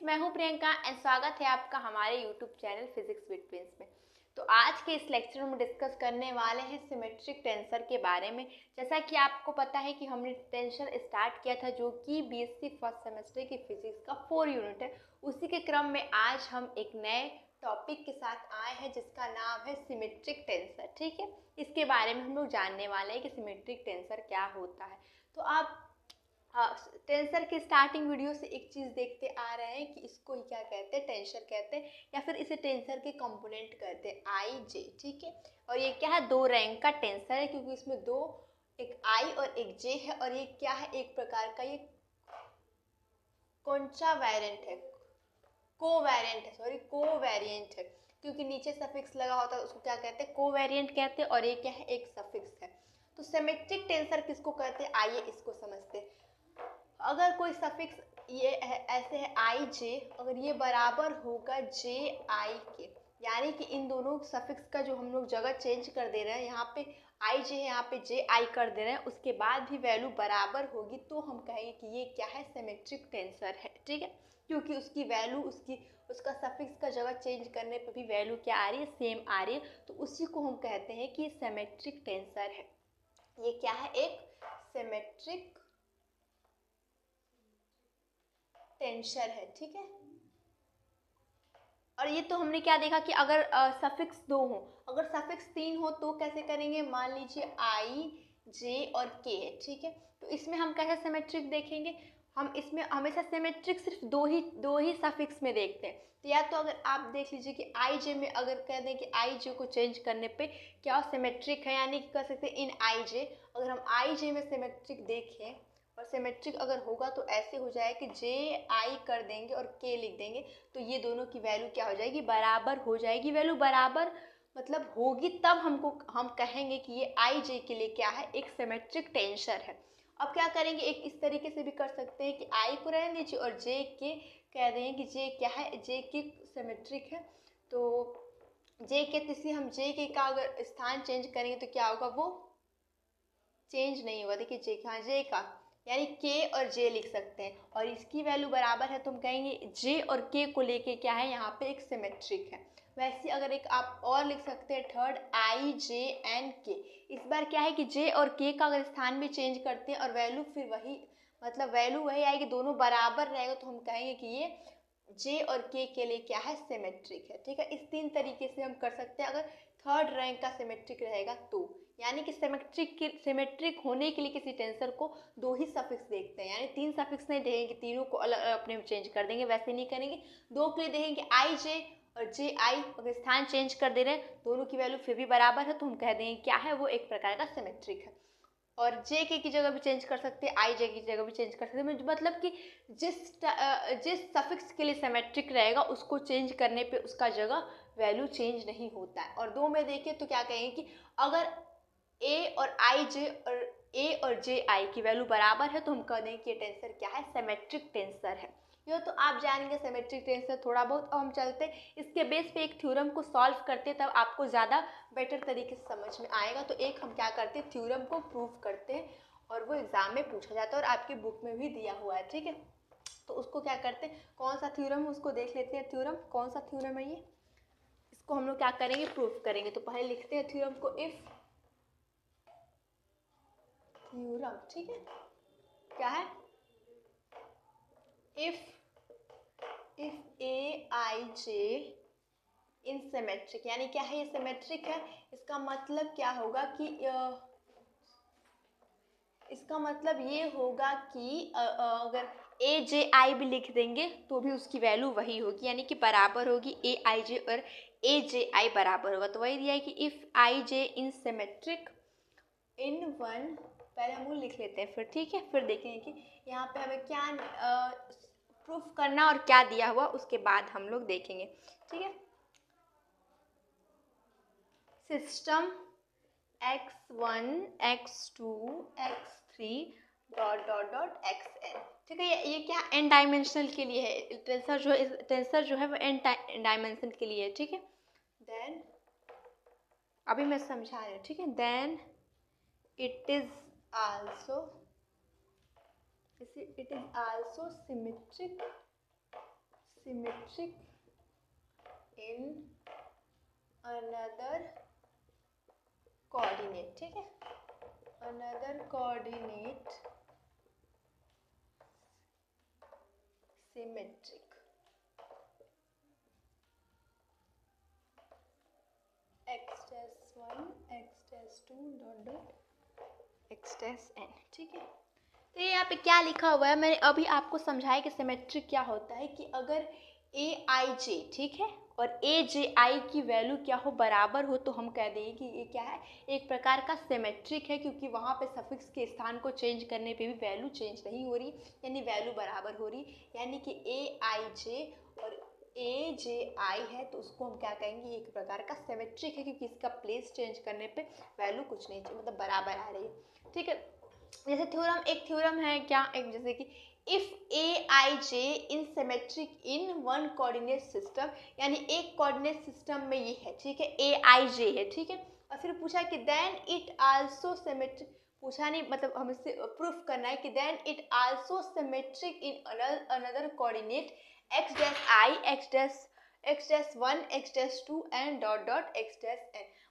मैं हूं प्रियंका एंड स्वागत है आपका हमारे YouTube channel physics with Prince में। तो आज के इस लेक्चर में डिस्कस करने वाले हैं सिमेट्रिक टेंसर के बारे में। जैसा कि आपको पता है कि हमने टेंसर स्टार्ट किया था जो कि बीएससी फर्स्ट सेमेस्टर की फिजिक्स का 4 यूनिट है। उसी के क्रम में आज हम एक नए टॉपिक के साथ आए हैं जिसका नाम है सिमेट्रिक टेंसर। ठीक है, इसके बारे में हम लोग जानने वाले हैं कि सिमेट्रिक टेंसर क्या होता है। तो आप टेंसर के स्टार्टिंग वीडियो से एक चीज़ देखते आ रहे हैं कि इसको ही क्या कहते हैं, टेंसर कहते हैं या फिर इसे टेंसर के कंपोनेंट कहते हैं, आई जे। ठीक है, और ये क्या है, 2 रैंक का टेंसर है क्योंकि इसमें दो, एक आई और एक जे है। और ये क्या है, एक प्रकार का ये कौनसा वेरिएंट है, कोवेरिएंट है, सॉरी कोवेरिएंट है, क्योंकि नीचे सफिक्स लगा होता है उसको क्या कहते हैं, कोवेरिएंट कहते हैं। और ये क्या है, एक सफिक्स है। तो सिमेट्रिक टेंसर किसको कहते हैं, आइए इसको समझते हैं। अगर कोई सफिक्स ये है, ऐसे है आई जे, अगर ये बराबर होगा जे आई के, यानी कि इन दोनों सफिक्स का जो हम लोग जगह चेंज कर दे रहे हैं, यहाँ पे आई जे है, यहाँ पे जे आई कर दे रहे हैं, उसके बाद भी वैल्यू बराबर होगी तो हम कहेंगे कि ये क्या है, सिमेट्रिक टेंसर है। ठीक है, क्योंकि उसकी वैल्यू उसका सफिक्स का जगह चेंज करने पे भी वैल्यू क्या आ रही है, सेम आ रही है। तो उसी को हम कहते हैं कि सिमेट्रिक टेंसर है। ये क्या है, एक सिमेट्रिक टेंसर है। ठीक है, और ये तो हमने क्या देखा कि अगर सफिक्स 2 हो, अगर सफिक्स 3 हो तो कैसे करेंगे, मान लीजिए आई जे और के है। ठीक है, तो इसमें हम कैसे सिमेट्रिक देखेंगे, हम इसमें हमेशा सिमेट्रिक सिर्फ दो ही सफिक्स में देखते हैं। तो या तो अगर आप देख लीजिए कि आई जे में अगर कह दें कि आई जे को चेंज करने पे क्या सिमेट्रिक है, यानी कि कह सकते हैं इन आई जे। अगर हम आई जे में सिमेट्रिक देखें और सिमेट्रिक अगर होगा तो ऐसे हो जाए कि जे आई कर देंगे और के लिख देंगे, तो ये दोनों की वैल्यू क्या हो जाएगी, बराबर हो जाएगी। वैल्यू बराबर मतलब होगी तब हम कहेंगे कि ये आई जे के लिए क्या है, एक सिमेट्रिक टेंसर है। अब क्या करेंगे, एक इस तरीके से भी कर सकते हैं कि आई को रहने दीजिए और जे के कह देंगे कि जे क्या है, जे की सिमेट्रिक है। तो जे के तीसरी हम जे के का अगर स्थान चेंज करेंगे तो क्या होगा, वो चेंज नहीं होगा। देखिए जे का, जे का यानी के और जे लिख सकते हैं और इसकी वैल्यू बराबर है तो हम कहेंगे जे और के को लेके क्या है, यहाँ पे एक सिमेट्रिक है। वैसे अगर एक आप और लिख सकते हैं थर्ड, आई जे एंड के। इस बार क्या है कि जे और के का अगर स्थान भी चेंज करते हैं और वैल्यू फिर वही, मतलब वैल्यू वही आएगी, दोनों बराबर रहेगा, तो हम कहेंगे कि ये जे और के लिए क्या है, सिमेट्रिक है। ठीक है, इस 3 तरीके से हम कर सकते हैं अगर थर्ड रैंक का सिमेट्रिक रहेगा तो। यानी कि सिमेट्रिक होने के लिए किसी टेंसर को 2 ही सफिक्स देखते हैं, यानी 3 सफिक्स नहीं देंगे, तीनों को अलग अपने में चेंज कर देंगे, वैसे नहीं करेंगे। 2 के लिए देखेंगे आई जे और जे आई, अगर स्थान चेंज कर दे रहे हैं दोनों की वैल्यू फिर भी बराबर है तो हम कह देंगे क्या है, वो एक प्रकार का सिमेट्रिक है। और जे के की जगह भी चेंज कर सकते हैं, आई जे की जगह भी चेंज कर सकते हैं, मतलब कि जिस सफिक्स के लिए सिमेट्रिक रहेगा उसको चेंज करने पे उसका जगह वैल्यू चेंज नहीं होता है। और 2 में देखें तो क्या कहेंगे कि अगर ए और आई जे और ए और जे आई की वैल्यू बराबर है तो हम कह देंगे कि ये टेंसर क्या है, सिमेट्रिक टेंसर है। ये तो आप जानेंगे सिमेट्रिक टेंसर थोड़ा बहुत। अब हम चलते इसके बेस पे एक थ्योरम को सॉल्व करते, तब आपको ज़्यादा बेटर तरीके से समझ में आएगा। तो एक हम क्या करते हैं, थ्योरम को प्रूव करते हैं और वो एग्जाम में पूछा जाता है और आपकी बुक में भी दिया हुआ है। ठीक है, तो उसको क्या करते हैं, कौन सा थ्योरम है उसको देख लेते हैं। थ्योरम कौन सा थ्योरम है ये, इसको हम लोग क्या करेंगे, प्रूफ करेंगे। तो पहले लिखते हैं थ्योरम को, इफ थ्योरम। ठीक है, क्या है, if A I J in symmetric, यानी क्या है, ये सिमेट्रिक है। इसका मतलब क्या होगा कि इसका मतलब ये होगा कि अगर ए जे आई भी लिख देंगे तो भी उसकी वैल्यू वही होगी, यानी कि बराबर होगी, ए आई जे और ए जे आई बराबर होगा। तो वही दिया है कि if I J in symmetric in one, पहले हम लिख लेते हैं फिर। ठीक है, फिर देखेंगे कि यहाँ पे हमें क्या प्रूफ करना और क्या दिया हुआ, उसके बाद हम लोग देखेंगे। ठीक है, system x1 x2 x3 dot dot dot xn। ठीक है, ये क्या एन डायमेंशनल के लिए है, टेंसर जो है वो एन डायमेंशन के लिए है। ठीक है, देन अभी मैं समझा रही हूँ। ठीक है, then it is also symmetric symmetric in another coordinate, ठीक है, another coordinate symmetric. x-1 x-2 dot dot x-n, ठीक है। तो ये यहाँ पे क्या लिखा हुआ है, मैंने अभी आपको समझाया कि सिमेट्रिक क्या होता है कि अगर aij, ठीक है, और aji की वैल्यू क्या हो, बराबर हो, तो हम कह देंगे कि ये क्या है, एक प्रकार का सिमेट्रिक है, क्योंकि वहाँ पे सफिक्स के स्थान को चेंज करने पे भी वैल्यू चेंज नहीं हो रही, यानी वैल्यू बराबर हो रही, यानी कि aij और aji है, तो उसको हम क्या कहेंगे, एक प्रकार का सिमेट्रिक है, क्योंकि इसका प्लेस चेंज करने पे वैल्यू कुछ नहीं, मतलब बराबर आ रही है, ठीक है। जैसे थ्योरम, एक थ्योरम है क्या, एक जैसे कि if aij in symmetric in one coordinate system, यानी एक कोऑर्डिनेट सिस्टम में ये है, ठीक है, aij है, ठीक है, और फिर पूछा कि देन इट आल्सो सिमेट्रिक, पूछा नहीं, मतलब हमें से प्रूफ करना है कि then it also symmetric in another coordinate x-1 x-2 and dot dot x-n।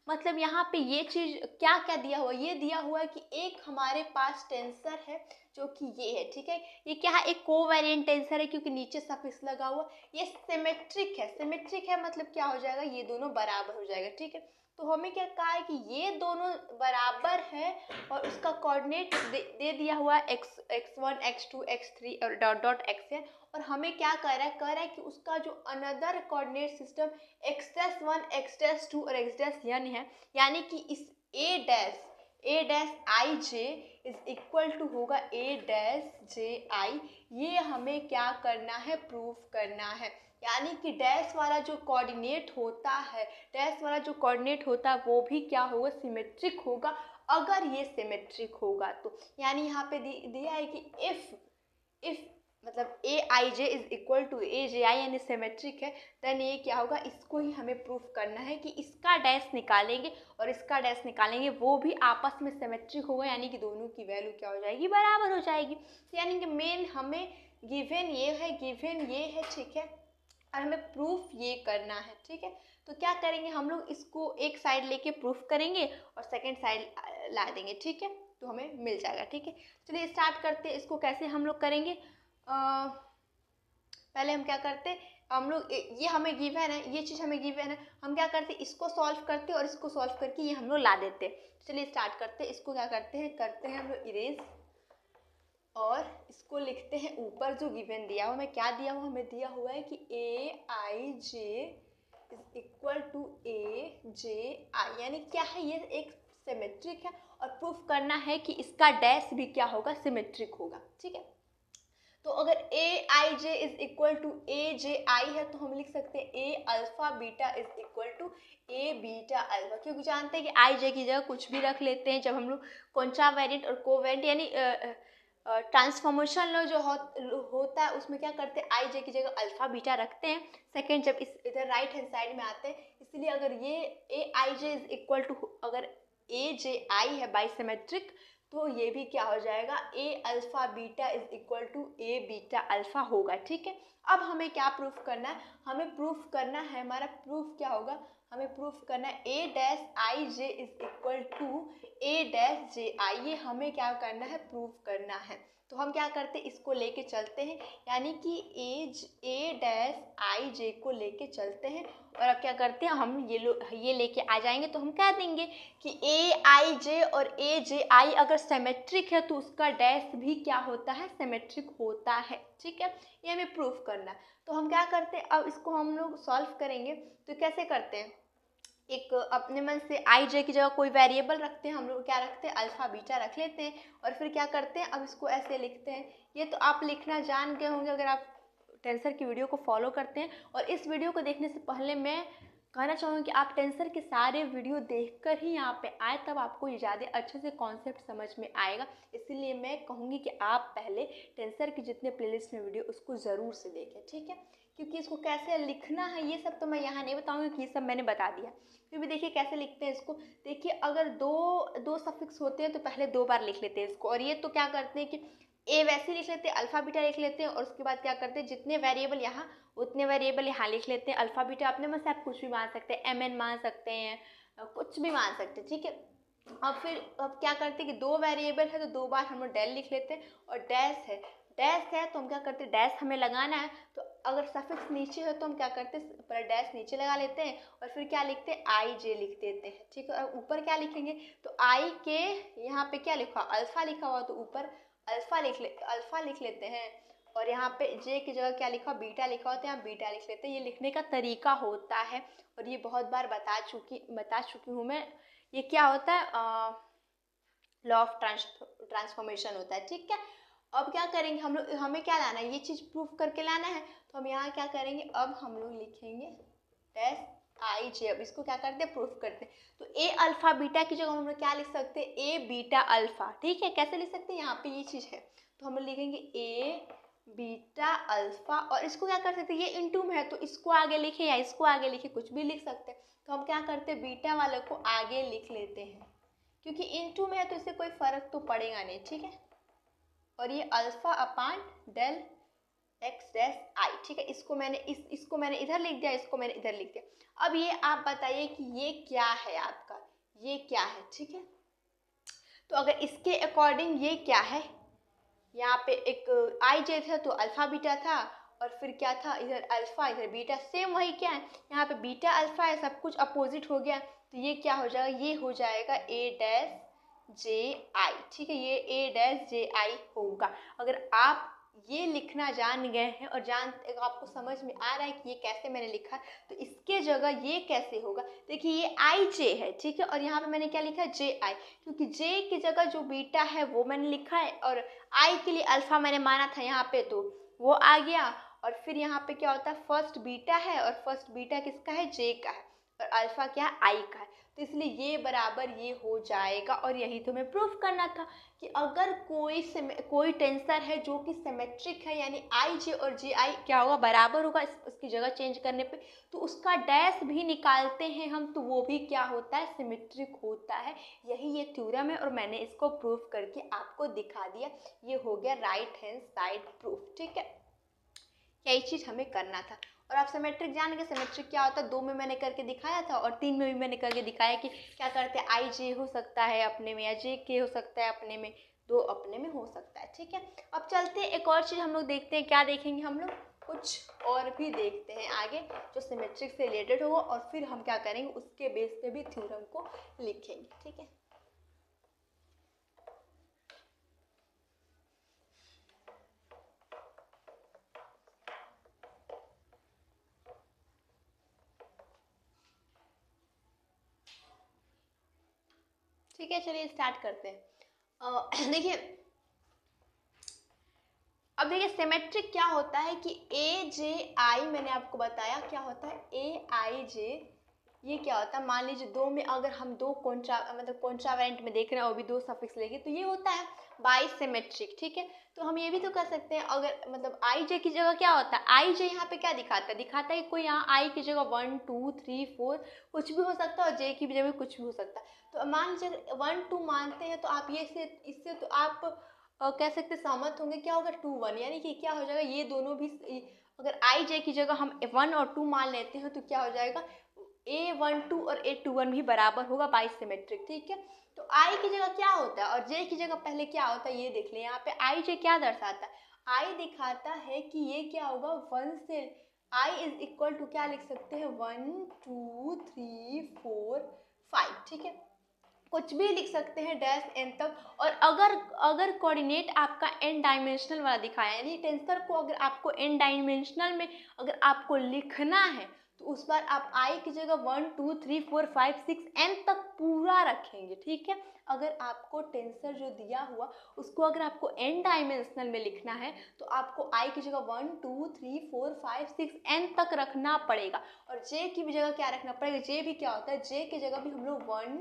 मतलब यहाँ पे ये चीज क्या क्या दिया हुआ, ये दिया हुआ है कि एक हमारे पास टेंसर है जो कि ये है, ठीक है, ये क्या है, एक कोवेरिएंट टेंसर है, क्योंकि नीचे सफिक्स लगा हुआ, ये सिमेट्रिक है, सिमेट्रिक है मतलब क्या हो जाएगा, ये दोनों बराबर हो जाएगा, ठीक है। तो हमें क्या कहा है कि ये दोनों बराबर है और उसका कोऑर्डिनेट दे दिया हुआ है x-1 x-2 x-3 और डॉट डॉट xn, और हमें क्या कह रहा है कि उसका जो another coordinate system x-1 x-2 और x-n है, यानी कि इस a dash I J is equal to होगा a डैश जे आई, ये हमें क्या करना है, प्रूफ करना है, यानी कि डैश वाला जो कोऑर्डिनेट होता है, डैश वाला जो कोऑर्डिनेट होता है वो भी क्या होगा, सिमेट्रिक होगा, अगर ये सिमेट्रिक होगा तो, यानी यहाँ पे दिया है कि इफ मतलब ए I J is equal to A J आई, यानी सिमेट्रिक है, देन ये क्या होगा, इसको ही हमें प्रूफ करना है कि इसका डैश निकालेंगे और इसका डैश निकालेंगे, वो भी आपस में सिमेट्रिक होगा, यानी कि दोनों की वैल्यू क्या हो जाएगी, बराबर हो जाएगी। तो यानी कि मेन हमें गिवन ये है, ठीक है, और हमें प्रूफ ये करना है, ठीक है। तो क्या करेंगे हम लोग, इसको एक साइड लेके प्रूफ करेंगे और सेकंड साइड ला देंगे, ठीक है, तो हमें मिल जाएगा, ठीक है। चलिए स्टार्ट करते हैं, इसको कैसे हम लोग करेंगे। पहले हम क्या करते, हम लोग ये हमें गिवन है, ये चीज़ हमें गिवन है, हम क्या करते, इसको सॉल्व करते और इसको सॉल्व करके ये हम लोग ला देते। चलिए स्टार्ट करते, इसको क्या करते हैं हम लोग इरेज, और इसको लिखते हैं ऊपर जो गिवन दिया हुआ, हमें क्या दिया हुआ, हमें दिया हुआ है कि ए I J is equal to A J आई, यानी क्या है, ये एक सिमेट्रिक है और प्रूफ करना है कि इसका डैश भी क्या होगा, सिमेट्रिक होगा, ठीक है। तो अगर A I J is equal to A J I है, तो हम लिख सकते हैं A alpha beta is equal to A beta alpha, क्योंकि जानते हैं कि आई जे की जगह कुछ भी रख लेते हैं, जब हम लोग कॉन्ट्रावेरिएंट और कोवेरिएंट यानी ट्रांसफॉर्मेशन लो जो होता है, उसमें क्या करते हैं, आई जे की जगह अल्फा बीटा रखते हैं, सेकेंड जब इस इधर राइट हैंड साइड में आते हैं, इसलिए अगर ये ए I J is equal to, अगर ए जे आई है बाइसिमेट्रिक, तो ये भी क्या हो जाएगा, A alpha beta is equal to A beta alpha होगा, ठीक है। अब हमें क्या प्रूफ करना है, हमें प्रूफ करना है, हमारा प्रूफ क्या होगा, हमें प्रूफ करना है A dash I J is equal to A dash J I, ये हमें क्या करना है, प्रूफ करना है। तो हम क्या करते हैं, इसको लेके चलते हैं, यानी कि ए डैश आई जे को लेके चलते हैं, और अब क्या करते हैं, हम ये लेके आ जाएंगे, तो हम कह देंगे कि ए आई जे और ए जे आई अगर सिमेट्रिक है तो उसका डैश भी क्या होता है, सिमेट्रिक होता है, ठीक है, ये हमें प्रूफ करना है। तो हम क्या करते हैं, अब इसको हम लोग सॉल्व करेंगे, तो कैसे करते हैं, एक अपने मन से आई जे की जगह कोई वेरिएबल रखते हैं, हम लोग क्या रखते हैं, अल्फा बीटा रख लेते हैं, और फिर क्या करते हैं, अब इसको ऐसे लिखते हैं, ये तो आप लिखना जान गए होंगे अगर आप टेंसर की वीडियो को फॉलो करते हैं, और इस वीडियो को देखने से पहले मैं कहना चाहूँगी कि आप टेंसर के सारे वीडियो देखकर ही यहाँ पे आए, तब आपको ये ज़्यादा अच्छे से कॉन्सेप्ट समझ में आएगा, इसलिए मैं कहूँगी कि आप पहले टेंसर के जितने प्लेलिस्ट में वीडियो उसको ज़रूर से देखें, ठीक है, क्योंकि इसको कैसे लिखना है ये सब तो मैं यहाँ नहीं बताऊँगी, कि ये सब मैंने बता दिया, फिर भी देखिए कैसे लिखते हैं इसको। देखिए अगर दो सफिक्स होते हैं तो पहले 2 बार लिख लेते हैं इसको, और ये तो क्या करते हैं कि ए वैसे लिख लेते हैं, अल्फा बीटा लिख लेते हैं और उसके बाद क्या करते हैं, जितने वेरिएबल यहाँ उतने वेरिएबल यहाँ लिख लेते हैं। अल्फा बीटा अपने मन से आप कुछ भी मान सकते हैं, एम एन मान सकते हैं, कुछ भी मान सकते हैं, ठीक है। अब क्या करते हैं कि दो वेरिएबल है तो दो बार हम लोग डेल लिख लेते हैं, और डैश है तो हम क्या करते हैं, डैश हमें लगाना है तो अगर सफिक्स नीचे है तो हम क्या करते हैं, पर डैश नीचे लगा लेते हैं और फिर क्या लिखते हैं, आई जे लिख देते हैं, ठीक है। और ऊपर क्या लिखेंगे, तो आई के यहाँ पे क्या लिखा, अल्फा लिखा हुआ तो ऊपर अल्फा लिख लेते हैं, और यहाँ पे जे की जगह क्या लिखा, बीटा लिखा होता है, यहाँ बीटा लिख लेते हैं। ये लिखने का तरीका होता है और ये बहुत बार बता चुकी हूँ मैं। ये क्या होता है, लॉ ऑफ ट्रांसफॉर्मेशन होता है, ठीक है। अब क्या करेंगे हम लोग, हमें क्या लाना है, ये चीज़ प्रूफ करके लाना है, तो हम यहाँ क्या करेंगे, अब हम लोग लिखेंगे डैश आई जे। अब इसको क्या करते हैं, प्रूफ करते हैं। तो ए अल्फा बीटा की जगह हम लोग क्या लिख सकते हैं, ए बीटा अल्फा, ठीक है। कैसे लिख सकते हैं, यहाँ पे ये चीज़ है तो हम लोग लिखेंगे ए बीटा अल्फा, और इसको क्या कर सकते हैं, ये इंटू में है तो इसको आगे लिखे या इसको आगे लिखे, कुछ भी लिख सकते हैं। तो हम क्या करते हैं, बीटा वाले को आगे लिख लेते हैं, क्योंकि इंटू में है तो इससे कोई फर्क तो पड़ेगा नहीं, ठीक है। और ये alpha upon del X dash I, ठीक है। इसको मैंने इधर लिख दिया, इसको मैंने इधर लिख दिया। अब ये आप बताइए कि ये क्या है आपका, ये क्या है, ठीक है। तो अगर इसके अकॉर्डिंग ये क्या है, यहाँ पे एक आई जे था तो अल्फा बीटा था, और फिर क्या था, इधर अल्फा इधर बीटा, सेम वही क्या है, यहाँ पे बीटा अल्फा है, सब कुछ अपोजिट हो गया। तो ये क्या हो जाएगा, ये हो जाएगा ए डैश जे आई, ठीक है। ये ए डैश जे आई होगा। अगर आप ये लिखना जान गए हैं और आपको समझ में आ रहा है कि ये कैसे मैंने लिखा, तो इसके जगह ये कैसे होगा, देखिए ये आई जे है, ठीक है। और यहाँ पे मैंने क्या लिखा है, जे आई, क्योंकि जे की जगह जो बीटा है वो मैंने लिखा है, और आई के लिए अल्फा मैंने माना था यहाँ पे तो वो आ गया। और फिर यहाँ पे क्या होता है, फर्स्ट बीटा है, और फर्स्ट बीटा किसका है, जे का है, और अल्फा क्या है, आई का है। तो इसलिए ये बराबर ये हो जाएगा। और यही तो हमें प्रूफ करना था कि अगर कोई टेंसर है जो कि सिमेट्रिक है, यानी आई जे और जे आई क्या होगा, बराबर होगा, उसकी जगह चेंज करने पे, तो उसका डैश भी निकालते हैं हम, तो वो भी क्या होता है, सिमेट्रिक होता है। यही ये थ्योरम है और मैंने इसको प्रूफ करके आपको दिखा दिया। ये हो गया राइट हैंड साइड प्रूफ, ठीक है। यही चीज़ हमें करना था। और आप सिमेट्रिक जान गए, सिमेट्रिक क्या होता है, 2 में मैंने करके दिखाया था और 3 में भी मैंने करके दिखाया कि क्या करते हैं, आई जे हो सकता है अपने में, या जे के हो सकता है अपने में, 2 अपने में हो सकता है, ठीक है। अब चलते हैं एक और चीज़ हम लोग देखते हैं, क्या देखेंगे हम लोग, कुछ और भी देखते हैं आगे जो सिमेट्रिक से रिलेटेड होगा, और फिर हम क्या करेंगे, उसके बेस पे भी थ्योरम को लिखेंगे, ठीक है। ठीक है, चलिए स्टार्ट करते हैं। देखिए, अब देखिए सिमेट्रिक क्या होता है कि ए जे आई, मैंने आपको बताया क्या होता है, ए आई जे, ये क्या होता है, मान लीजिए 2 में अगर हम 2 कॉन्ट्रावेंट में देख रहे हैं और भी 2 सफिक्स लेंगे तो ये होता है बाइसिमेट्रिक, ठीक है। तो हम ये भी तो कर सकते हैं, अगर मतलब आई जे की जगह क्या होता है, आई जे यहाँ पे क्या दिखाता है कि कोई यहाँ आई की जगह 1 2 3 4 कुछ भी हो सकता है, और जे की भी जगह कुछ भी हो सकता है। तो मान लीजिए 1 2 मानते हैं तो आप ये इससे तो आप कह सकते सहमत होंगे, क्या होगा 2 1, यानी कि क्या हो जाएगा, ये दोनों भी अगर आई जे की जगह हम 1 और 2 मान लेते हैं तो क्या हो जाएगा, A12 और A21 भी बराबर होगा बाइसिमेट्रिक, ठीक है। तो आई की जगह क्या होता है और जे की जगह पहले क्या होता है ये देख लें। यहाँ पे आई जे क्या दर्शाता है, आई दिखाता है कि ये क्या होगा, 1 से आई इज इक्वल टू क्या लिख सकते हैं, 1 2 3 4 5, ठीक है। कुछ भी लिख सकते हैं डैश एन तक। और अगर कोऑर्डिनेट आपका एन डायमेंशनल वाला दिखाया, यानी टेंसर को अगर आपको एन डायमेंशनल में अगर आपको लिखना है तो उस बार आप आई की जगह 1 2 3 4 5 6 एन तक पूरा रखेंगे, ठीक है। अगर आपको टेंसर जो दिया हुआ उसको अगर आपको एन डायमेंशनल में लिखना है तो आपको आई की जगह 1 2 3 4 5 6 एन तक रखना पड़ेगा। और जे की भी जगह क्या रखना पड़ेगा, जे भी क्या होता है, जे की जगह भी हम लोग 1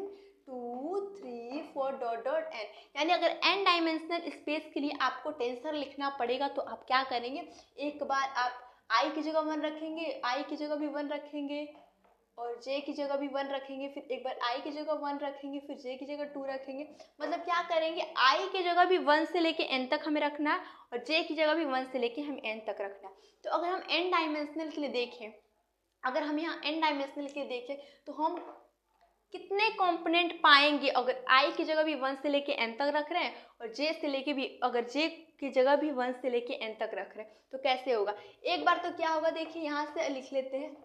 2 3 4 डॉट डॉट एन, यानी अगर एन डायमेंशनल स्पेस के लिए आपको टेंसर लिखना पड़ेगा तो आप क्या करेंगे, एक बार आप आई की जगह 1 रखेंगे, आई की जगह भी 1 रखेंगे, और जे की जगह भी 1 रखेंगे, फिर एक बार आई की जगह 1 रखेंगे, फिर जे की जगह 2 रखेंगे। मतलब क्या करेंगे, आई की जगह भी 1 से लेके n तक हमें रखना है और जे की जगह भी 1 से लेके हमें n तक रखना है। तो अगर हम n डायमेंशनल के लिए देखें, अगर हम यहाँ n डायमेंशनल के लिए देखें तो हम कितने कंपोनेंट पाएंगे अगर i की जगह भी 1 से लेके n तक रख रहे हैं और j से लेके भी, अगर j की जगह भी 1 से लेके n तक रख रहे हैं तो कैसे होगा। एक बार तो क्या होगा, देखिए यहाँ से लिख लेते हैं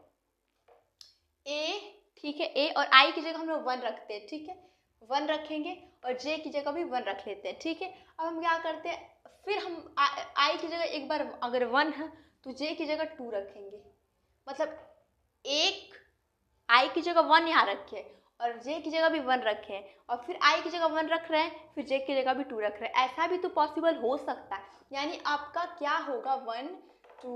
a, ठीक है, a और i की जगह हम लोग 1 रखते हैं, ठीक है, 1 रखेंगे और j की जगह भी 1 रख लेते हैं, ठीक है। अब हम क्या करते हैं, फिर हम i की जगह एक बार अगर 1 है तो j की जगह 2 रखेंगे। मतलब एक i की जगह 1 यहाँ रखे और j की जगह भी 1 रखे हैं और फिर i की जगह 1 रख रहे हैं, फिर j की जगह भी 2 रख रहे हैं। ऐसा भी तो पॉसिबल हो सकता है। यानी आपका क्या होगा, 1 2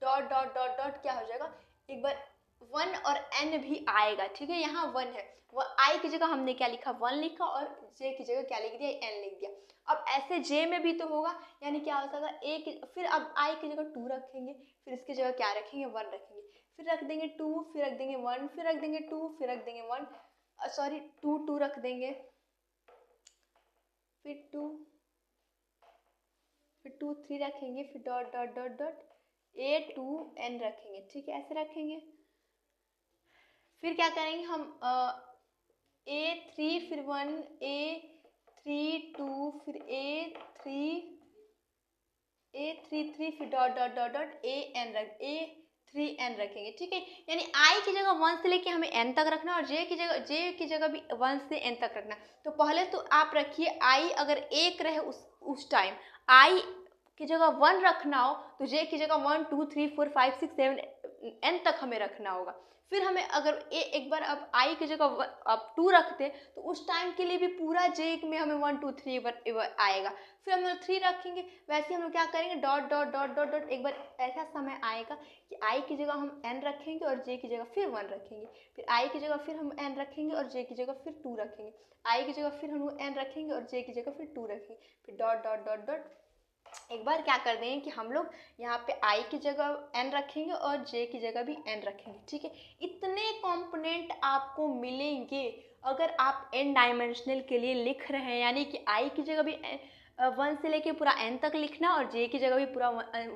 डॉट डॉट डॉट डॉट क्या हो जाएगा, एक बार 1 और n भी आएगा, ठीक है। यहाँ 1 है, वो i की जगह हमने क्या लिखा, 1 लिखा और j की जगह क्या लिख दिया, n लिख दिया। अब ऐसे j में भी तो होगा, यानी क्या हो सकता है, फिर अब i की जगह 2 रखेंगे, फिर इसकी जगह क्या रखेंगे, 1 रखेंगे, फिर रख देंगे 2, फिर रख देंगे 1, फिर रख देंगे 2, फिर रख देंगे 1, सॉरी 2 2 रख देंगे, फिर 2, फिर 2 3 रखेंगे, फिर dot dot dot dot a to n रखेंगे, ठीक है, ऐसे रखेंगे। फिर क्या करेंगे हम, a3 फिर 1 a3 2 फिर a3 3 फिर dot dot dot dot a3n रखेंगे, ठीक है। यानी i की जगह 1 से लेके हमें n तक रखना और j की जगह भी 1 से n तक रखना। तो पहले तो आप रखिए i अगर 1 रहे उस टाइम i की जगह 1 रखना हो तो j की जगह 1 2 3 4 5 6 7 n तक हमें रखना होगा। फिर हमें अगर एक बार अब i की जगह अब 2 रखते तो उस टाइम के लिए भी पूरा j में हमें 1 2 3 आएगा। फिर हम लोग 3 रखेंगे, वैसे हम लोग क्या करेंगे, dot dot dot dot dot एक बार ऐसा समय आएगा कि i की जगह हम n रखेंगे और j की जगह फिर 1 रखेंगे, फिर i की जगह फिर हम n रखेंगे और j की जगह फिर 2 रखेंगे, i की जगह फिर हम n रखेंगे और j की जगह फिर 2 रखेंगे, फिर डॉट डॉट डॉट डॉट एक बार क्या कर देंगे कि हम लोग यहाँ पे i की जगह n रखेंगे और j की जगह भी n रखेंगे, ठीक है। इतने कंपोनेंट आपको मिलेंगे अगर आप n डायमेंशनल के लिए लिख रहे हैं, यानी कि i की जगह भी 1 से लेके पूरा n तक लिखना और j की जगह भी पूरा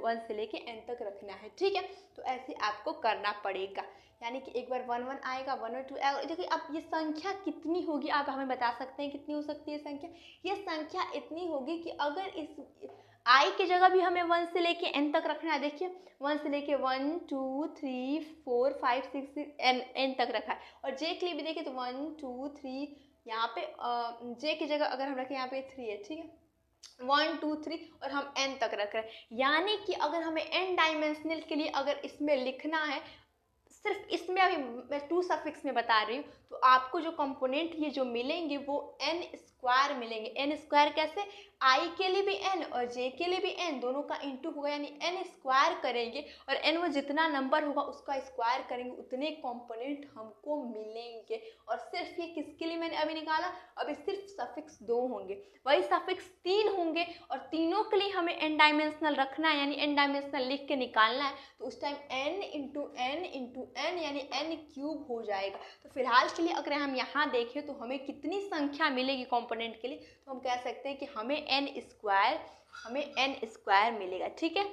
1 से लेके n तक रखना है, ठीक है। तो ऐसे आपको करना पड़ेगा, यानी कि एक बार 1 1 आएगा, 1 और 2 आएगा। देखिए अब ये संख्या कितनी होगी, आप हमें बता सकते हैं कितनी हो सकती है संख्या। ये संख्या इतनी होगी कि अगर इस i की जगह भी हमें 1 से लेके n तक रखना है। देखिए 1 से लेके 1 2 3 4 5 6 n तक रखा है और j के लिए भी देखिए तो 1 2 3 यहाँ पे j की जगह अगर हम रखें यहाँ पे 3 है, ठीक है, 1 2 3 और हम n तक रख रहे हैं। यानी कि अगर हमें n डायमेंशनल के लिए अगर इसमें लिखना है, सिर्फ इसमें अभी मैं 2 सफिक्स में बता रही हूँ, तो आपको जो कंपोनेंट ये जो मिलेंगे वो n स्क्वायर मिलेंगे। n स्क्वायर कैसे, i के लिए भी n और j के लिए भी n, दोनों का इंटू होगा, यानी n स्क्वायर करेंगे और n वो जितना नंबर होगा उसका स्क्वायर करेंगे, उतने कंपोनेंट हमको मिलेंगे। और सिर्फ ये किसके लिए मैंने अभी निकाला, अभी सिर्फ सफिक्स 2 होंगे, वही सफिक्स 3 होंगे और तीनों के लिए हमें n डायमेंशनल रखना है, यानी n डायमेंशनल लिख के निकालना है। तो उस टाइम n इंटू n यानी n क्यूब हो जाएगा। तो फिलहाल के लिए अगर हम यहाँ देखें तो हमें कितनी संख्या मिलेगी कंपोनेंट के लिए, तो हम कह सकते हैं कि हमें n स्क्वायर मिलेगा, ठीक है।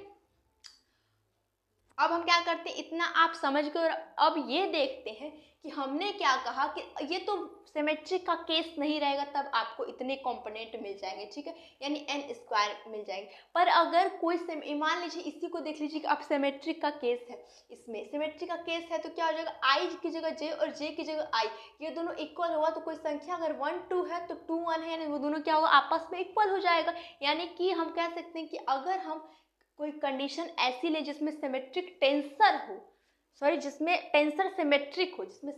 अब हम क्या करते हैं, इतना आप समझ गए और अब ये देखते हैं कि हमने क्या कहा कि ये तो सिमेट्रिक का केस नहीं रहेगा, तब आपको इतने कंपोनेंट मिल जाएंगे, ठीक है, यानी n स्क्वायर मिल जाएंगे। पर अगर कोई मान लीजिए इसी को देख लीजिए कि अब सिमेट्रिक का केस है, इसमें सिमेट्रिक का केस है तो क्या हो जाएगा, i की जगह j और j की जगह i, ये दोनों इक्वल होगा तो कोई संख्या अगर 1 2 है तो 2 1 है, यानी वो दोनों क्या होगा, आपस में इक्वल हो जाएगा। यानी कि हम कह सकते हैं कि अगर हम कोई कंडीशन ऐसी ले जिसमें सिमेट्रिक टेंसर हो, सॉरी जिसमें टेंसर सिमेट्रिक हो, जिसमें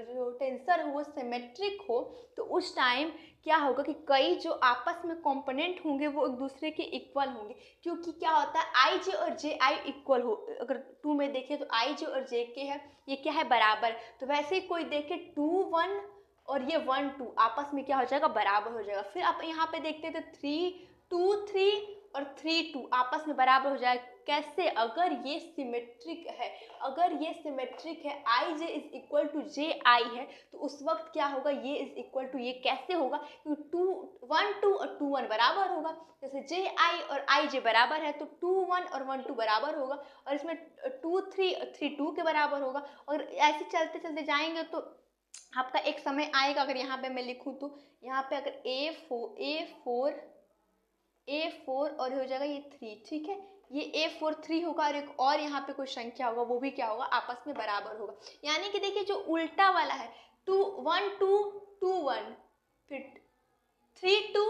जो टेंसर हो वो सिमेट्रिक हो, तो उस टाइम क्या होगा कि कई जो आपस में कंपोनेंट होंगे वो एक दूसरे के इक्वल होंगे, क्योंकि क्या होता है आई जे और जे आई इक्वल हो। अगर 2 में देखें तो आई जे और जे के है, ये क्या है, बराबर। तो वैसे ही कोई देखे 2 1 और ये 1 2 आपस में क्या हो जाएगा, बराबर हो जाएगा। फिर आप यहाँ पे देखते हैं तो 3 2 3 और 3 2 आपस में बराबर हो जाए। कैसे? अगर ये सिमेट्रिक है, अगर ये सिमेट्रिक है, आई J is equal to J I है, तो उस वक्त क्या होगा, ये इज इक्वल टू ये कैसे होगा, क्योंकि 1 2 और 2 1 बराबर होगा। जैसे जे आई और आई जे बराबर है तो 2 1 और 1 2 बराबर होगा, और इसमें 2 3 2 के बराबर होगा। और ऐसे चलते चलते जाएंगे तो आपका एक समय आएगा, अगर यहाँ पे मैं लिखूँ तो यहाँ पे अगर A4 और हो जाएगा ये 3, ठीक है, ये A4 3 होगा, और एक और यहाँ पे कोई संख्या होगा, वो भी क्या होगा, आपस में बराबर होगा। यानी कि देखिए जो उल्टा वाला है 2 1 2 2 1, फिर 3 2,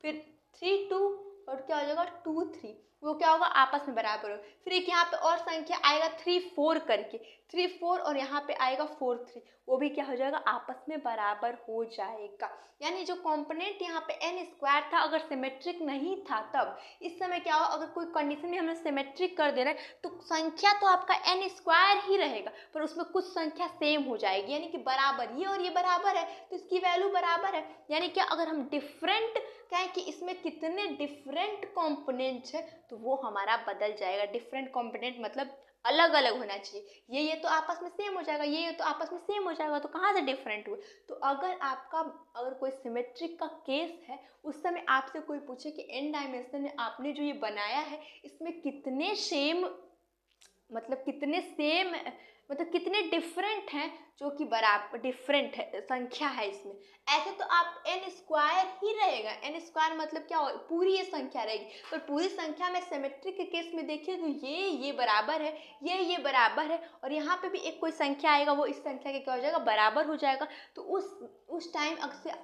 फिर 3 2, और क्या हो जाएगा 2 3, वो क्या होगा, आपस में बराबर होगा। फिर एक यहाँ पे और संख्या आएगा 3 4 करके, 3 4, और यहाँ पे आएगा 4 3, वो भी क्या हो जाएगा, आपस में बराबर हो जाएगा। यानी जो कंपोनेंट यहाँ पे n स्क्वायर था, अगर सिमेट्रिक नहीं था तब, इस समय क्या होगा, अगर कोई कंडीशन में हमें सिमेट्रिक कर दे रहा है तो संख्या तो आपका n स्क्वायर ही रहेगा, पर उसमें कुछ संख्या सेम हो जाएगी, यानी कि बराबर, ये और ये बराबर है तो इसकी वैल्यू बराबर है। यानी कि अगर हम डिफरेंट कहें कि इसमें कितने डिफरेंट कंपोनेंट्स है तो वो हमारा बदल जाएगा। डिफरेंट कंपोनेंट मतलब अलग अलग होना चाहिए, ये तो आपस में सेम हो जाएगा, ये तो आपस में सेम हो जाएगा, तो कहाँ से डिफरेंट हुए। तो अगर कोई सिमेट्रिक का केस है, उस समय आपसे कोई पूछे कि n डायमेंशन में आपने जो ये बनाया है इसमें कितने सेम कितने डिफरेंट हैं, जो कि बराबर डिफरेंट है संख्या है इसमें, ऐसे तो आप n स्क्वायर ही रहेगा। n स्क्वायर मतलब क्या हो, पूरी ये संख्या रहेगी, पर पूरी संख्या में सिमेट्रिक के केस में देखिए तो ये बराबर है, ये बराबर है, और यहाँ पे भी एक कोई संख्या आएगा, वो इस संख्या के क्या हो जाएगा, बराबर हो जाएगा। तो उस टाइम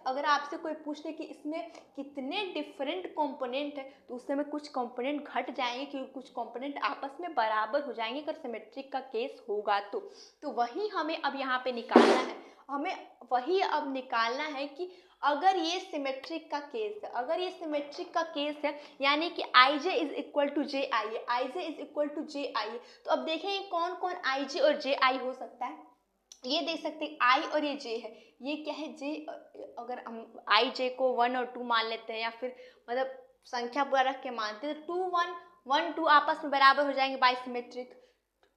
अगर आपसे कोई पूछ ले कि इसमें कितने डिफरेंट कंपोनेंट है, तो उस समय कुछ कंपोनेंट घट जाएंगे, क्योंकि कुछ कंपोनेंट आपस में बराबर हो जाएंगे अगर सिमेट्रिक का केस होगा तो वही हमें अब यहाँ पे निकालना है। हमें वही अब निकालना है कि अगर ये सिमेट्रिक का केस है, अगर ये सिमेट्रिक का केस है, यानी कि आई J is equal to J I है, आई J is equal to J I है, तो अब देखेंगे कौन कौन आई जे और जे आई हो सकता है। ये देख सकते हैं आई और ये जे है, ये क्या है, जे, अगर हम आई जे को 1 और 2 मान लेते हैं, या फिर मतलब संख्या पूरा रख के मानते हैं, तो 2 1 1 2 आपस में बराबर हो जाएंगे बाय सिमेट्रिक,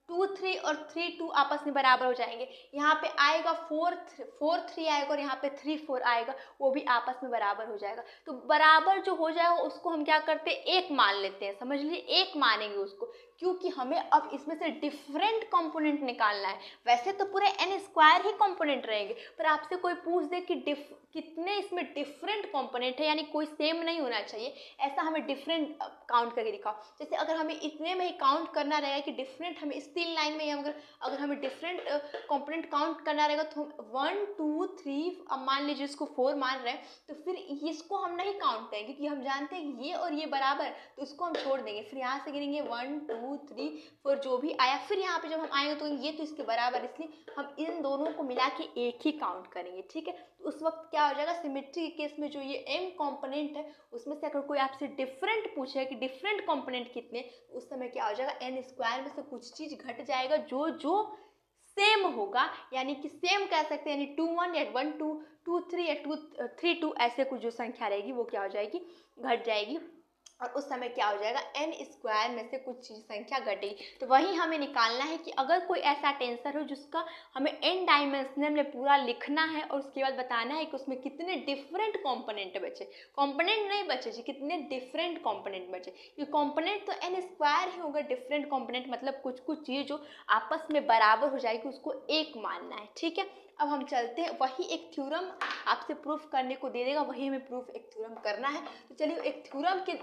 2 3 और 3 2 आपस में बराबर हो जाएंगे। यहाँ पे आएगा 4 3 आएगा, और यहाँ पे 3 4 आएगा, वो भी आपस में बराबर हो जाएगा। तो बराबर जो हो जाएगा उसको हम क्या करते हैं, एक मान लेते हैं, समझ लीजिए एक मानेंगे उसको, क्योंकि हमें अब इसमें से डिफरेंट कंपोनेंट निकालना है। वैसे तो पूरे n स्क्वायर ही कंपोनेंट रहेंगे, पर आपसे कोई पूछ दे कि कितने इसमें डिफरेंट कंपोनेंट है, यानी कोई सेम नहीं होना चाहिए, ऐसा हमें डिफरेंट काउंट करके दिखाओ। जैसे अगर हमें इतने में ही काउंट करना रहेगा कि डिफरेंट, हमें इस 3 लाइन में अगर हमें डिफरेंट कंपोनेंट काउंट करना रहेगा तो हम 1 2 3, अब मान लीजिए इसको 4 मान रहे हैं, तो फिर इसको हम नहीं काउंट करेंगे, क्योंकि हम जानते हैं ये और ये बराबर, तो इसको हम छोड़ देंगे। फिर यहाँ से गिनेंगे 1 2 3 4, जो भी आया, फिर यहाँ पे जब हम आएंगे तो ये तो इसके बराबर, इसलिए हम इन दोनों को मिला के एक ही काउंट करेंगे, ठीक है। तो उस वक्त क्या हो जाएगा, सिमेट्री के केस में जो ये m कंपोनेंट है, उसमें से अगर कोई आपसे डिफरेंट पूछे कि डिफरेंट कंपोनेंट कितने, तो उस समय क्या हो जाएगा, n स्क्वायर में से कुछ चीज घट जाएगा जो सेम होगा, यानी कि सेम कह सकते हैं, यानी 2 1 या 1 2 2 3 या 2 3 2, ऐसे कुछ जो संख्या रहेगी वो क्या हो जाएगी, घट जाएगी, और उस समय क्या हो जाएगा, n स्क्वायर में से कुछ संख्या घटेगी। तो वही हमें निकालना है कि अगर कोई ऐसा टेंसर हो जिसका हमें n डायमेंशनल में पूरा लिखना है, और उसके बाद बताना है कि उसमें कितने डिफरेंट कंपोनेंट बचे, कंपोनेंट नहीं बचे जी, कितने डिफरेंट कंपोनेंट बचे। ये कंपोनेंट तो n स्क्वायर ही होगा, डिफरेंट कंपोनेंट मतलब कुछ चीज़ जो आपस में बराबर हो जाएगी, उसको एक मानना है, ठीक है। अब हम चलते हैं, वही एक थ्योरम आपसे प्रूफ करने को दे देगा, वही हमें प्रूफ एक थ्योरम करना है। तो चलिए एक थ्योरम के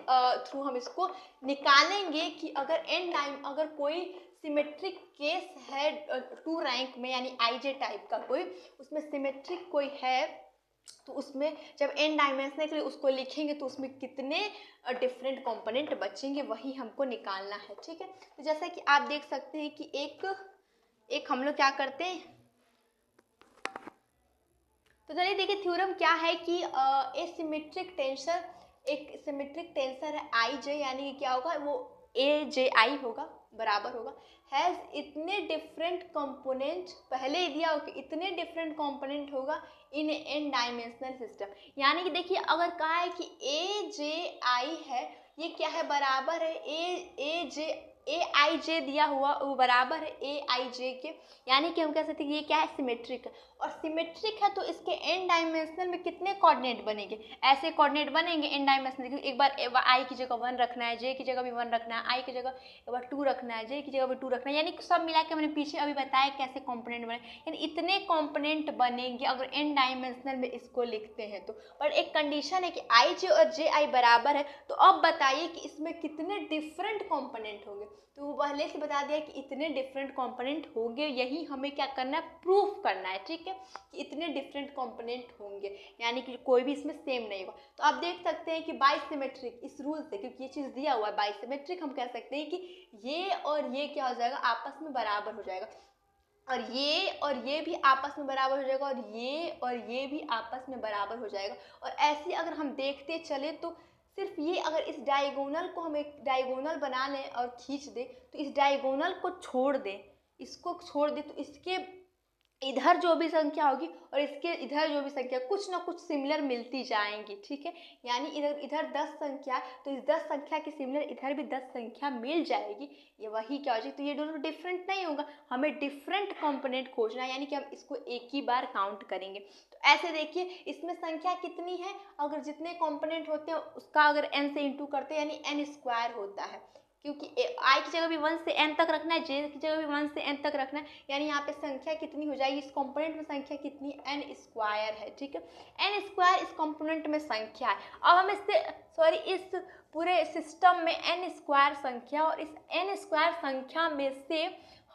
थ्रू हम इसको निकालेंगे कि अगर कोई सिमेट्रिक केस है 2 रैंक में, यानी आईजे टाइप का कोई, उसमें सिमेट्रिक कोई है, तो उसमें जब n डायमेंशनल के लिए उसको लिखेंगे तो उसमें कितने डिफरेंट कंपोनेंट बचेंगे, वही हमको निकालना है, ठीक है। तो जैसा कि आप देख सकते हैं कि एक हम लोग क्या करते हैं, तो चलिए देखिए थ्योरम क्या है कि एक सिमेट्रिक टेंसर है आई जे, यानी कि क्या होगा, वो ए जे आई होगा, बराबर होगा, हैज़ इतने डिफरेंट कंपोनेंट, पहले ही दिया होगा इतने डिफरेंट कंपोनेंट होगा इन एन डायमेंशनल सिस्टम। यानी कि देखिए अगर कहा है कि ए जे आई है ये क्या है, बराबर है ए आई जे दिया हुआ वो बराबर है ए आई जे के, यानी कि हम कह सकते हैं कि ये क्या है, सिमेट्रिक है। और सिमेट्रिक है तो इसके एन डायमेंशनल में कितने कोऑर्डिनेट बनेंगे, ऐसे कोऑर्डिनेट बनेंगे एन डायमेंशनल। एक बार आई की जगह 1 रखना है, जे की जगह भी 1 रखना है, आई की जगह एक बार 2 रखना है, जे की जगह भी 2 रखना है, यानी कि सब मिला के मैंने पीछे अभी बताया कैसे कंपोनेंट बने, यानी इतने कंपोनेंट बनेंगे अगर एन डायमेंशनल में इसको लिखते हैं तो। पर एक कंडीशन है कि आई जे और जे आई बराबर है, तो अब बताइए कि इसमें कितने डिफरेंट कंपोनेंट होंगे। तो वो पहले से बता दिया कि इतने डिफरेंट कंपोनेंट होंगे, यही हमें क्या करना है, प्रूफ करना है, ठीक है, कि इतने डिफरेंट कंपोनेंट होंगे, यानी कि कोई भी इसमें सेम नहीं होगा। तो आप देख सकते हैं कि बाइसिमेट्रिक इस रूल से, क्योंकि ये चीज़ दिया हुआ है बाइसिमेट्रिक, हम कह सकते हैं कि ये और ये क्या हो जाएगा, आपस में बराबर हो जाएगा, और ये भी आपस में बराबर हो जाएगा, और ये भी आपस में बराबर हो जाएगा। और ऐसे अगर हम देखते चले तो सिर्फ ये अगर इस डायगोनल को हम एक डायगोनल बना लें और खींच दें, तो इस डायगोनल को छोड़ दें, इसको छोड़ दें, तो इसके इधर जो भी संख्या होगी और इसके इधर जो भी संख्या कुछ ना कुछ सिमिलर मिलती जाएंगी, ठीक है। यानी इधर 10 संख्या, तो इस 10 संख्या के सिमिलर इधर भी 10 संख्या मिल जाएगी, ये वही क्या हो जाएगी, तो ये दोनों डिफरेंट नहीं होगा, हमें डिफरेंट कंपोनेंट खोजना है, यानी कि हम इसको एक ही बार काउंट करेंगे। तो ऐसे देखिए इसमें संख्या कितनी है, अगर जितने कंपोनेंट होते हैं उसका अगर n से इंटू करते हैं यानी n स्क्वायर होता है, क्योंकि आई की जगह भी 1 से n तक रखना है, जे की जगह भी 1 से n तक रखना है, यानी यहाँ पे संख्या कितनी हो जाएगी, इस कंपोनेंट में संख्या कितनी, n स्क्वायर है, ठीक है, n स्क्वायर इस कंपोनेंट में संख्या है। अब हम इस पूरे सिस्टम में n स्क्वायर संख्या, और इस n स्क्वायर संख्या में से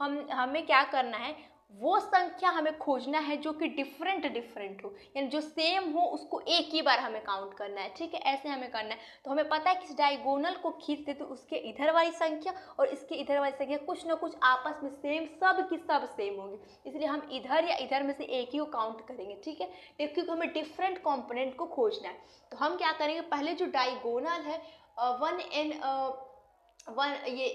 हमें क्या करना है, वो संख्या हमें खोजना है जो कि डिफरेंट हो, यानी जो सेम हो उसको एक ही बार हमें काउंट करना है, ठीक है, ऐसे हमें करना है। तो हमें पता है कि इस डायगोनल को खींचते तो उसके इधर वाली संख्या और इसके इधर वाली संख्या कुछ ना कुछ आपस में सेम, सब की सब सेम होगी, इसलिए हम इधर या इधर में से एक ही को काउंट करेंगे, ठीक है, क्योंकि हमें डिफरेंट कॉम्पोनेंट को खोजना है। तो हम क्या करेंगे, पहले जो डायगोनल है 1 ये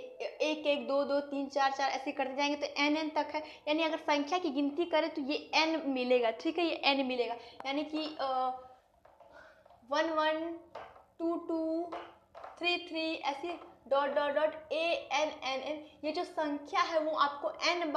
1 1 2 2 3 4 4 ऐसे करते जाएंगे तो n तक है, यानी अगर संख्या की गिनती करें तो ये n मिलेगा, ठीक है, ये n मिलेगा, यानी कि 1 1 2 2 3 3 ऐसे डॉट डॉट डॉट n, ये जो संख्या है वो आपको n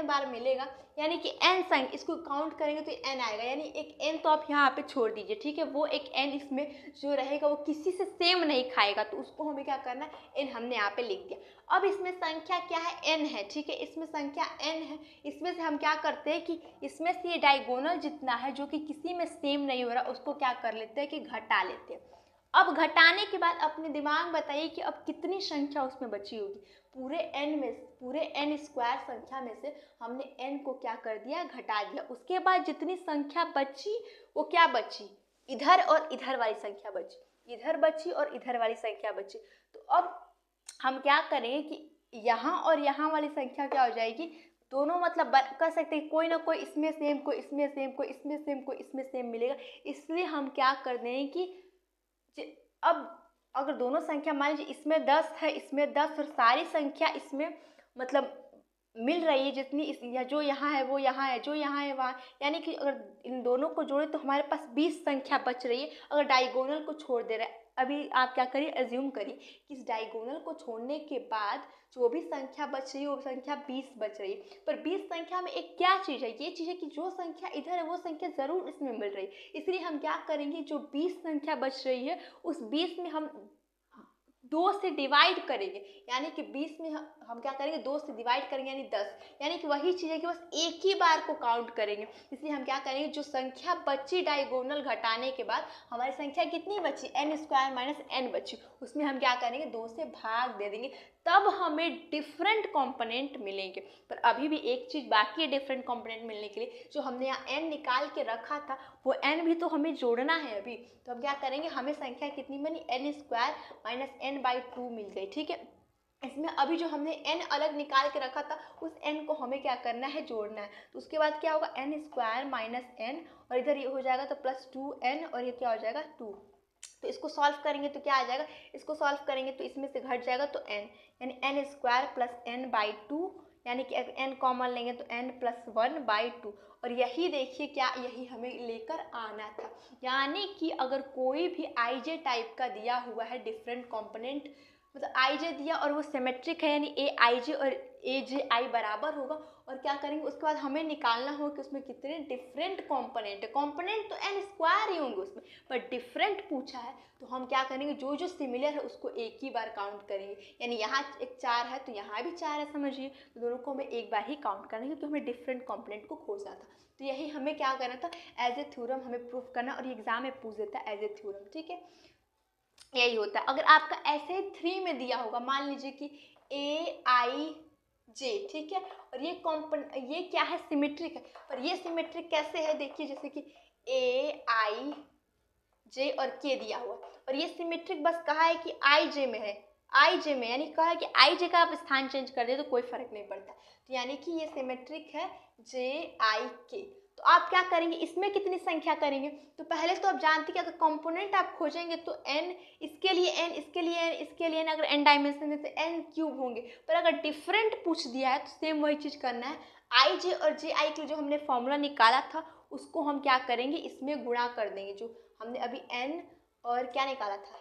बार मिलेगा, यानी कि n संख्या, इसको काउंट करेंगे तो n आएगा, यानी एक n तो आप यहाँ पे छोड़ दीजिए, ठीक है, वो एक n इसमें जो रहेगा वो किसी से सेम नहीं खाएगा, तो उसको हमें क्या करना है, n हमने यहाँ पे लिख दिया। अब इसमें संख्या क्या है, n है, ठीक है, इसमें संख्या n है, इसमें से हम क्या करते हैं कि इसमें से ये डायगोनल जितना है जो कि किसी में सेम नहीं हो रहा, उसको क्या कर लेते हैं कि घटा लेते हैं। अब घटाने के बाद अपने दिमाग बताइए कि अब कितनी संख्या उसमें बची होगी, पूरे n स्क्वायर संख्या में से हमने n को क्या कर दिया, घटा दिया, उसके बाद जितनी संख्या बची वो क्या बची, इधर और इधर वाली संख्या बची, इधर बची और इधर वाली संख्या बची। तो अब हम क्या करेंगे कि यहाँ और यहाँ वाली संख्या क्या हो जाएगी, दोनों मतलब कर सकते हैं कोई ना कोई इसमें सेम, कोई इसमें सेम, कोई इसमें सेम, कोई इसमें सेम मिलेगा, इसलिए हम क्या कर देंगे कि अब अगर दोनों संख्या मान लीजिए इसमें 10 है, इसमें 10 और सारी संख्या इसमें मतलब मिल रही है, जितनी इस या जो यहाँ है वो यहाँ है, जो यहाँ है वहाँ, यानी कि अगर इन दोनों को जोड़े तो हमारे पास 20 संख्या बच रही है, अगर डायगोनल को छोड़ दे रहा है। अभी आप क्या करिए, एज्यूम करिए कि इस डायगोनल को छोड़ने के बाद जो भी संख्या बच रही है वो संख्या 20 बच रही है, पर 20 संख्या में एक क्या चीज़ है, ये चीज़ है कि जो संख्या इधर है वो संख्या ज़रूर इसमें मिल रही है, इसलिए हम क्या करेंगे, जो 20 संख्या बच रही है उस 20 में हम 2 से डिवाइड करेंगे, यानी कि 20 में हम क्या करेंगे, 2 से डिवाइड करेंगे यानी 10, यानी कि वही चीज़ है कि बस एक ही बार को काउंट करेंगे, इसलिए हम क्या करेंगे, जो संख्या बची डायगोनल घटाने के बाद हमारी संख्या कितनी बची, n स्क्वायर माइनस n बची, उसमें हम क्या करेंगे, 2 से भाग दे देंगे, तब हमें डिफरेंट कंपोनेंट मिलेंगे। पर अभी भी एक चीज़ बाकी है डिफरेंट कंपोनेंट मिलने के लिए, जो हमने यहाँ n निकाल के रखा था वो n भी तो हमें जोड़ना है अभी, तो हम क्या करेंगे, हमें संख्या कितनी बनी, n स्क्वायर माइनस n/2 मिल गई, ठीक है। इसमें अभी जो हमने n अलग निकाल के रखा था उस n को हमें क्या करना है, जोड़ना है, तो उसके बाद क्या होगा, n स्क्वायर माइनस n और इधर ये हो जाएगा तो प्लस 2n और ये क्या हो जाएगा 2, तो इसको सॉल्व करेंगे तो क्या आ जाएगा, इसको सॉल्व करेंगे तो इसमें से घट जाएगा तो n, यानी n स्क्वायर प्लस n/2, यानी कि अगर n कॉमन लेंगे तो n+1/2, और यही देखिए क्या, यही हमें लेकर आना था। यानी कि अगर कोई भी ij टाइप का दिया हुआ है डिफरेंट कंपोनेंट, मतलब ij दिया और वो सिमेट्रिक है, यानी aij और aj बराबर होगा, और क्या करेंगे उसके बाद हमें निकालना हो कि उसमें कितने डिफरेंट कंपोनेंट है। कंपोनेंट तो n स्क्वायर ही होंगे उसमें, पर डिफरेंट पूछा है तो हम क्या करेंगे, जो जो सिमिलर है उसको एक ही बार काउंट करेंगे। यानी यहाँ एक 4 है तो यहाँ भी 4 है, समझिए, तो दोनों को हमें एक बार ही काउंट करना है, क्योंकि हमें डिफरेंट कंपोनेंट को खोजना था। तो यही हमें क्या करना था, एज ए थ्योरम हमें प्रूफ करना, और ये एग्जाम में पूछ देता है एज ए थ्योरम, ठीक है। यही होता है। अगर आपका ऐसे 3 में दिया होगा, मान लीजिए कि aij, ठीक है, और ये क्या है, सिमेट्रिक है, पर ये सिमेट्रिक कैसे है, देखिए जैसे कि aij और k दिया हुआ, और ये सिमेट्रिक बस कहा है कि ij में है, ij में, यानी कहा है कि ij का आप स्थान चेंज कर दे तो कोई फर्क नहीं पड़ता, तो यानी कि ये सिमेट्रिक है jik। तो आप क्या करेंगे, इसमें कितनी संख्या करेंगे, तो पहले तो आप जानते हैं कि अगर कंपोनेंट आप खोजेंगे तो n, इसके लिए n, इसके लिए n, इसके लिए n, अगर n डायमेंशन है तो n क्यूब होंगे, पर अगर डिफरेंट पूछ दिया है तो सेम वही चीज़ करना है। ij और ji के लिए जो हमने फॉर्मूला निकाला था उसको हम क्या करेंगे, इसमें गुणा कर देंगे, जो हमने अभी n और क्या निकाला था,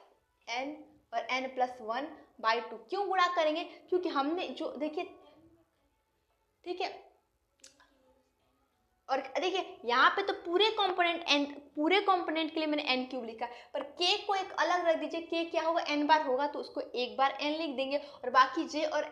n और n+1/2। क्यों गुणा करेंगे, क्योंकि हमने जो देखिए, ठीक है, और देखिए यहाँ पे तो पूरे कंपोनेंट के लिए मैंने n क्यूब लिखा है, पर k को एक अलग रख दीजिए, k क्या होगा, n बार होगा तो उसको एक बार n लिख देंगे, और बाकी j और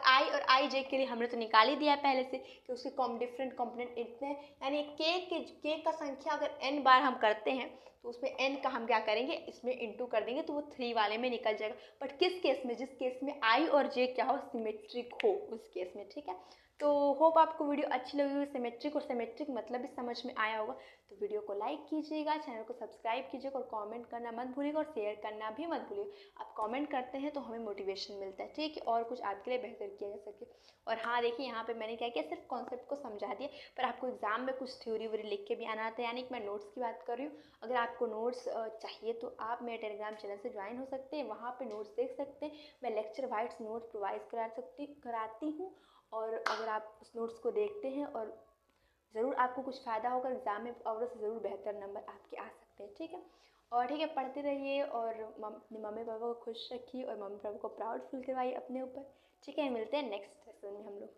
i और ij के लिए हमने तो निकाल ही दिया है पहले से कि उसके डिफरेंट कंपोनेंट इतने हैं, यानी k का संख्या अगर n बार हम करते हैं तो उसमें n का हम क्या करेंगे, इसमें इंटू कर देंगे तो वो 3 वाले में निकल जाएगा। बट किस केस में, जिस केस में i और j क्या हो, सिमेट्रिक हो, उस केस में, ठीक है। तो होप आपको वीडियो अच्छी लगी होगी, सिमेट्रिक और सिमेट्रिक मतलब भी समझ में आया होगा। तो वीडियो को लाइक कीजिएगा, चैनल को सब्सक्राइब कीजिएगा, और कमेंट करना मत भूलिएगा, और शेयर करना भी मत भूलिएगा। आप कमेंट करते हैं तो हमें मोटिवेशन मिलता है, ठीक है, और कुछ आपके लिए बेहतर किया जा सके। और हाँ देखिए, यहाँ पे मैंने क्या किया, सिर्फ कॉन्सेप्ट को समझा दिया, पर आपको एग्जाम में कुछ थ्योरी व्योरी लिख के भी आना था, यानी कि मैं नोट्स की बात कर रही हूँ। अगर आपको नोट्स चाहिए तो आप मेरे टेलीग्राम चैनल से ज्वाइन हो सकते हैं, वहाँ पर नोट्स देख सकते हैं। मैं लेक्चर वाइज नोट्स प्रोवाइड कराती हूँ, और अगर आप उस नोट्स को देखते हैं और ज़रूर आपको कुछ फ़ायदा होगा, एग्ज़ाम में और से ज़रूर बेहतर नंबर आपके आ सकते हैं, ठीक है। और ठीक है, पढ़ते रहिए, और अपने मम्मी पापा को खुश रखिए, और मम्मी पापा को प्राउड फील करवाइए अपने ऊपर, ठीक है। मिलते हैं नेक्स्ट सेशन में हम लोग।